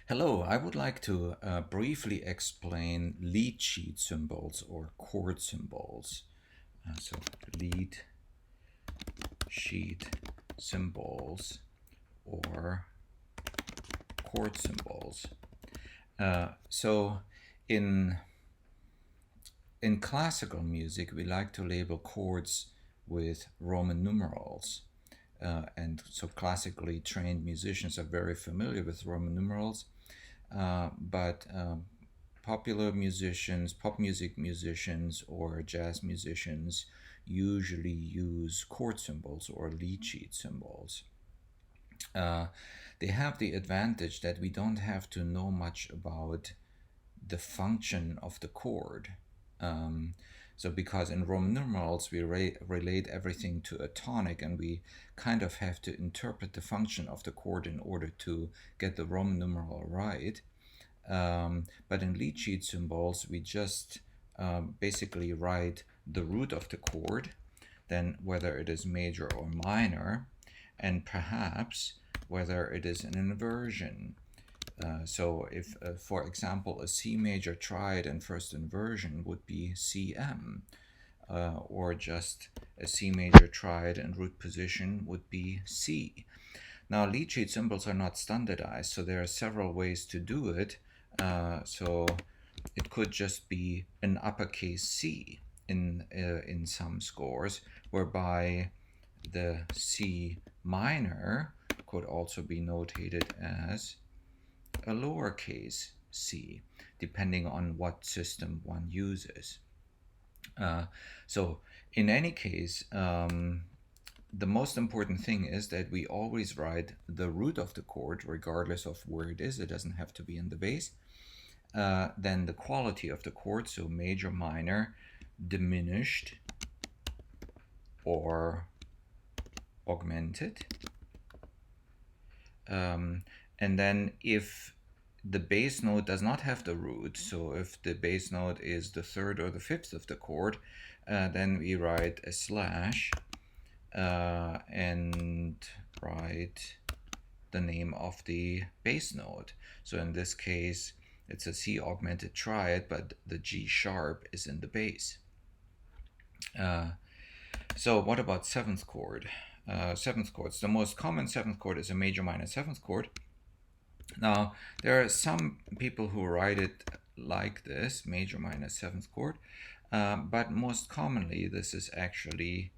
Hello, I would like to briefly explain lead sheet symbols or chord symbols. So, lead sheet symbols or chord symbols. So, in classical music, we like to label chords with Roman numerals. And so classically trained musicians are very familiar with Roman numerals. But popular musicians, pop music musicians, or jazz musicians usually use chord symbols or lead sheet symbols. Uh, they have the advantage that we don't have to know much about the function of the chord. Um, so, because in Roman numerals we relate everything to a tonic, and we kind of have to interpret the function of the chord in order to get the Roman numeral right. But in lead sheet symbols, we just basically write the root of the chord, then whether it is major or minor, and perhaps whether it is an inversion. So if, for example, a C major triad and first inversion would be CM, or just a C major triad and root position would be C. Now, lead sheet symbols are not standardized, so there are several ways to do it. So it could just be an uppercase C in some scores, whereby the C minor could also be notated as a lowercase c, depending on what system one uses. So in any case, the most important thing is that we always write the root of the chord, regardless of where it is. It doesn't have to be in the bass. Then the quality of the chord, so major, minor, diminished, or augmented. And then if the bass note does not have the root, so if the bass note is the third or the fifth of the chord, then we write a slash and write the name of the bass note. So in this case, it's a C augmented triad, but the G sharp is in the bass. So what about seventh chord? Seventh chords. The most common seventh chord is a major minor seventh chord. Now, there are some people who write it like this, major minor seventh chord, but most commonly this is actually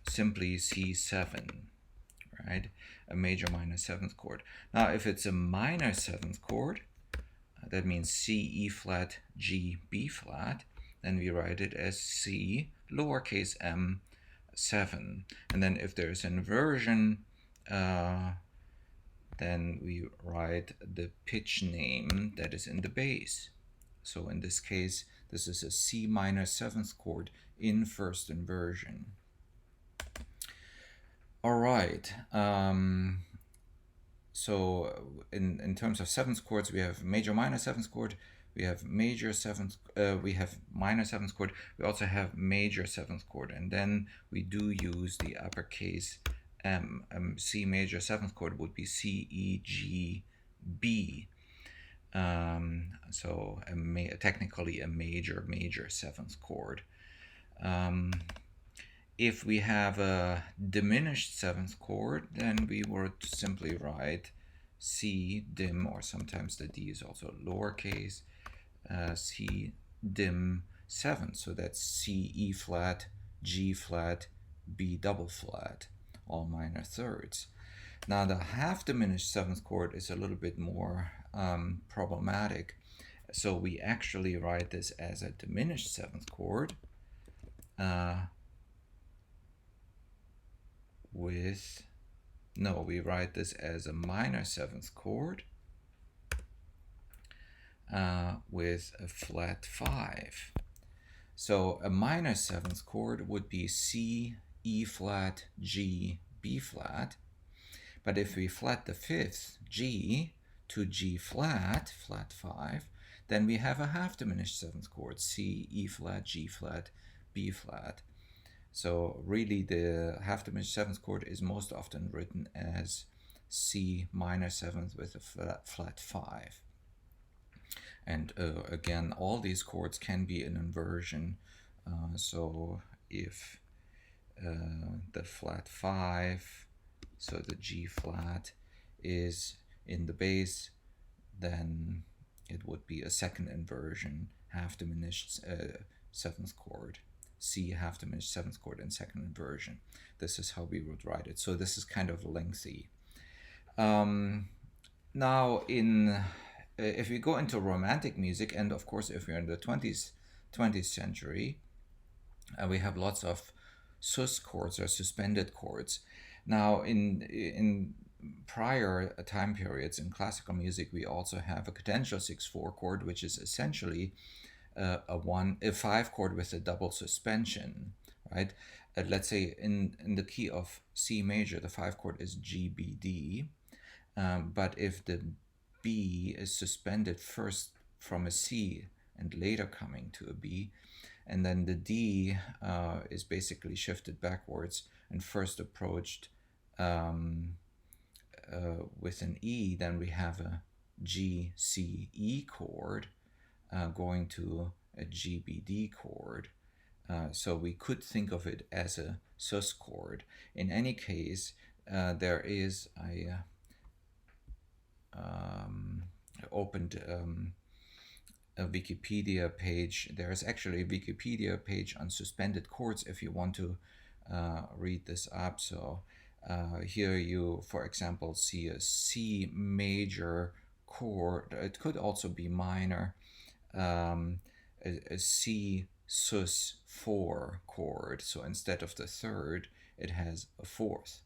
simply C7, right? A major minor seventh chord. Now, if it's a minor seventh chord, that means C, E flat, G, B flat, then we write it as C, lowercase m, 7. And then if there's an inversion, then we write the pitch name that is in the bass. So in this case, this is a C minor seventh chord in first inversion. All right. So in terms of seventh chords, we have major minor seventh chord, we have major seventh, we have minor seventh chord, we also have major seventh chord, and then we do use the uppercase M. C major seventh chord would be C, E, G, B. So technically a major seventh chord. If we have a diminished seventh chord, then we would simply write C dim, or sometimes the D is also lowercase, C dim 7. So that's C, E flat, G flat, B double flat, all minor thirds. Now the half diminished seventh chord is a little bit more problematic. So we actually write this as a diminished seventh chord we write this as a minor seventh chord with a flat 5. So a minor seventh chord would be C, E flat, G, B flat. But if we flat the fifth, G, to G flat, flat 5, then we have a half diminished seventh chord, C, E flat, G flat, B flat. So really the half diminished seventh chord is most often written as C minor 7th with a flat 5. And again, all these chords can be an inversion. So if the flat 5, so the G flat, is in the bass, then it would be a second inversion, half diminished 7th chord. C half diminished 7th chord in second inversion. This is how we would write it. So this is kind of lengthy. Now, if we go into romantic music, and of course, if we're in the 20th century, we have lots of sus chords or suspended chords. Now, in prior time periods in classical music, we also have a cadential 6/4 chord, which is essentially a 5 chord with a double suspension, right? Let's say in the key of C major, the 5 chord is G, B, D. But if the B is suspended first from a C and later coming to a B, and then the D is basically shifted backwards and first approached with an E, then we have a G, C, E chord going to a G, B, D chord. So we could think of it as a sus chord. In any case, there is opened a Wikipedia page. There's actually a Wikipedia page on suspended chords if you want to read this up. So here you, for example, see a C major chord. It could also be minor. A C sus 4 chord. So instead of the third, it has a fourth,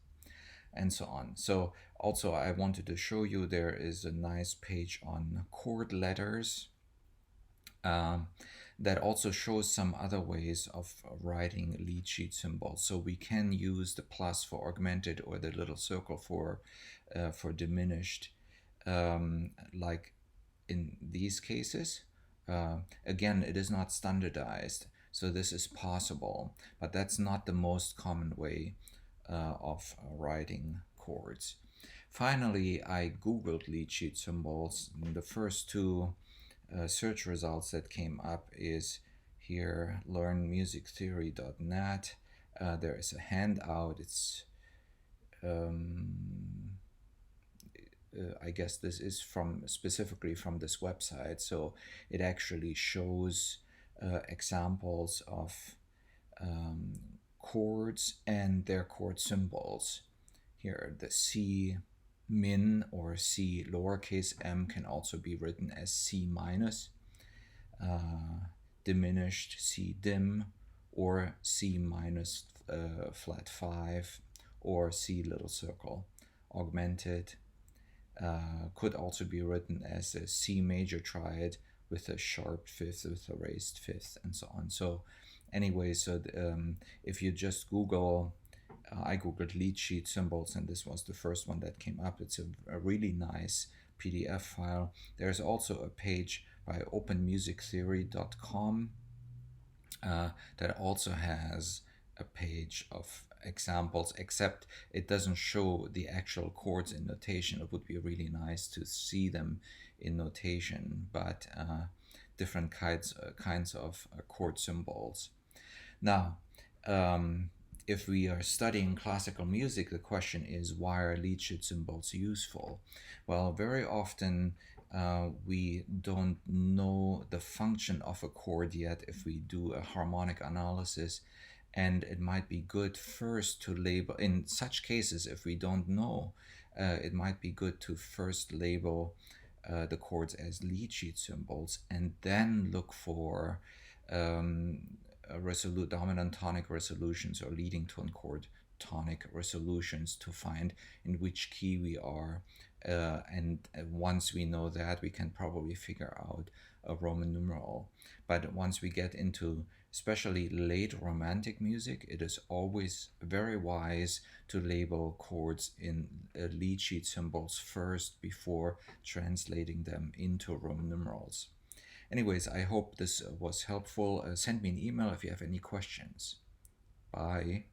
and so on. So also I wanted to show you there is a nice page on chord letters that also shows some other ways of writing lead sheet symbols. So we can use the plus for augmented or the little circle for diminished, like in these cases. Again, it is not standardized, so this is possible, but that's not the most common way of writing chords. Finally, I googled lead sheet symbols. The first two search results that came up is here, learnmusictheory.net. There is a handout. It's I guess this is specifically from this website, so it actually shows examples of chords and their chord symbols. Here, the C min or C lowercase m can also be written as C minus, diminished C dim, or C minus flat 5, or C little circle. Augmented could also be written as a C major triad with a sharp fifth, with a raised fifth, and so on. So anyway, so if you just Google, I googled lead sheet symbols, and this was the first one that came up. It's a really nice PDF file. There's also a page by openmusictheory.com that also has a page of examples, except it doesn't show the actual chords in notation. It would be really nice to see them in notation, but different kinds of chord symbols. Now, if we are studying classical music, the question is, why are lead sheet symbols useful? Well, very often we don't know the function of a chord yet if we do a harmonic analysis, and it might be good first to label, in such cases, if we don't know, it might be good to first label the chords as lead sheet symbols and then look for dominant tonic resolutions or leading tone chord tonic resolutions to find in which key we are. And once we know that, we can probably figure out a Roman numeral. But once we get into especially late romantic music, it is always very wise to label chords in lead sheet symbols first before translating them into Roman numerals. Anyways, I hope this was helpful. Send me an email if you have any questions. Bye.